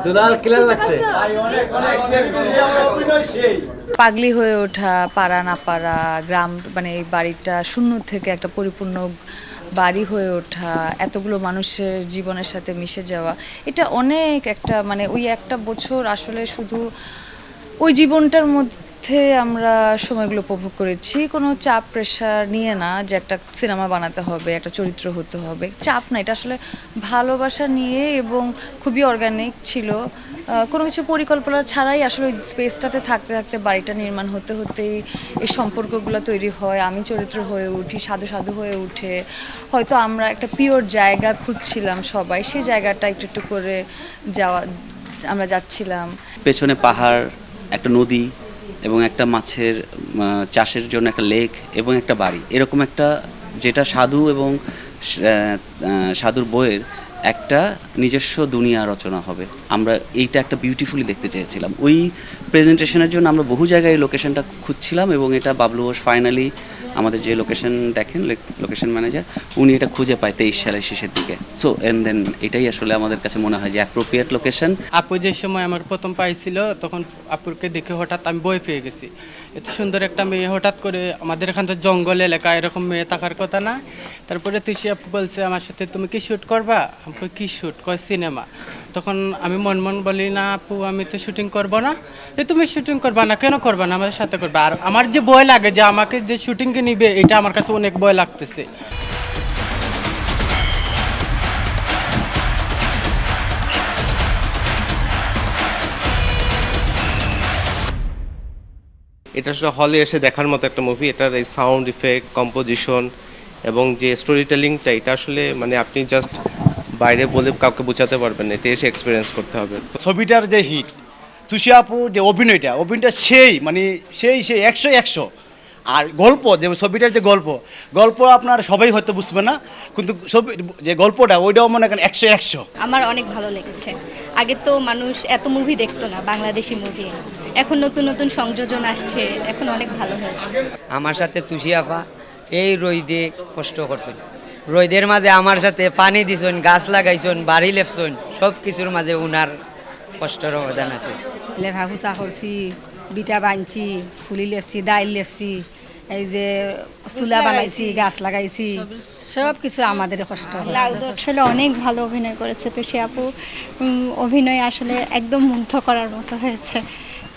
দুলাল clear লাগছে। পাগলি হয়ে ওঠা, পারা না পারা, গ্রাম মানে এই বাড়িটা শূন্য থেকে একটা পরিপূর্ণ বাড়ি হয়ে ওঠা, এতগুলো মানুষের জীবনের সাথে মিশে যাওয়া, এটা অনেক একটা মানে ওই একটা বছর আসলে শুধু ওই জীবনটার মধ্যে আমরা সময়গুলো উপভোগ করেছি। কোনো চাপ প্রেশার নিয়ে না যে একটা সিনেমা বানাতে হবে, একটা চরিত্র হতে হবে, চাপ না, এটা আসলে ভালোবাসা নিয়ে এবং খুবই অর্গানিক ছিল। কোনো কিছু পরিকল্পনা ছাড়াই আসলে ওই স্পেসটাতে থাকতে থাকতে বাড়িটা নির্মাণ হতে হতেই এই সম্পর্কগুলো তৈরি হয়। আমি চরিত্র হয়ে উঠি, সাধু সাধু হয়ে উঠে। হয়তো আমরা একটা পিওর জায়গা খুঁজছিলাম সবাই, সেই জায়গাটা একটু একটু করে আমরা যাচ্ছিলাম। পেছনে পাহাড়, একটা নদী এবং একটা মাছের চাষের জন্য একটা লেক এবং একটা বাড়ি, এরকম একটা যেটা সাধু এবং সাধুর বইয়ের একটা নিজস্ব দুনিয়া রচনা হবে। আমরা এইটা একটা বিউটিফুলি দেখতে চেয়েছিলাম। ওই প্রেজেন্টেশনের জন্য আমরা বহু জায়গায় লোকেশনটা খুঁজছিলাম এবং এটা বাবলু ঘোষ ফাইনালি আমাদের যে লোকেশন দেখেন, লোকেশন ম্যানেজার, উনি এটা খুঁজে পায় 23 সালের শেষের দিকে। সো এন্ড দেন এটাই আসলে আমাদের কাছে মনে হয় যে অ্যাপ্রোপ্রিয়েট লোকেশন। আপু যে সময় আমার প্রথম পাইছিল তখন আপুকে দেখে হঠাৎ আমি বই পেয়ে গেছি। এত সুন্দর একটা মেয়ে, হঠাৎ করে আমাদের এখান থেকে জঙ্গল এলাকা, এরকম মেয়ে থাকার কথা না। তারপরে তুষি আপু বলছে আমার সাথে, তুমি কি শ্যুট করবা? আমি কি শ্যুট? কয় সিনেমা। তখন আমি মন মন বলি, না আপু আমি তো শুটিং করবো না। তুমি শুটিং করবা না কেন? করবা না, আমাদের সাথে করবা। আর আমার যে ভয় লাগে যে আমাকে যে শুটিংকে নিবে, এটা আমার কাছে অনেক ভয় লাগতেছে। এটা আসলে হলে এসে দেখার মতো একটা মুভি। এটার এই সাউন্ড ইফেক্ট, কম্পোজিশন এবং যে স্টোরি টেলিংটা, এটা আসলে মানে আপনি জাস্ট বাইরে বলে কাউকে বোঝাতে পারবেন না, এটা এসে এক্সপিরিয়েন্স করতে হবে। ছবিটার যে হিট, তুষি আপুর যে অভিনয়টা সেই মানে সেই 100 আর গল্প, যে ছবিটার যে গল্প আপনার সবাই হয়তো বুঝবে না, কিন্তু ছবি যে গল্পটা ওইটাও মনে করেন 100। আমার অনেক ভালো লেগেছে। আগে তো মানুষ এত মুভি দেখতো না, বাংলাদেশি মুভি। এখন নতুন নতুন সংযোজন আসছে, এখন অনেক ভালো হয়েছে। আমার সাথে তুষি আপা এই রইদে কষ্ট করছেন, রইদের মাঝে আমার সাথে পানি দিছেন, গাছ লাগাইছেন, বাড়ি লেপছেন, সব কিছুর মাঝে উনার কষ্টের অবদান আছে। লেভা খুচা করছি, বিটা বানছি, ফুলি লেপছি, দাইল লেপছি, এই যে চুলা বানাইছি, গাছ লাগাইছি, সব কিছু আমাদের কষ্ট। আসলে অনেক ভালো অভিনয় করেছে তো সে আপু, অভিনয় আসলে একদম মুগ্ধ করার মতো হয়েছে।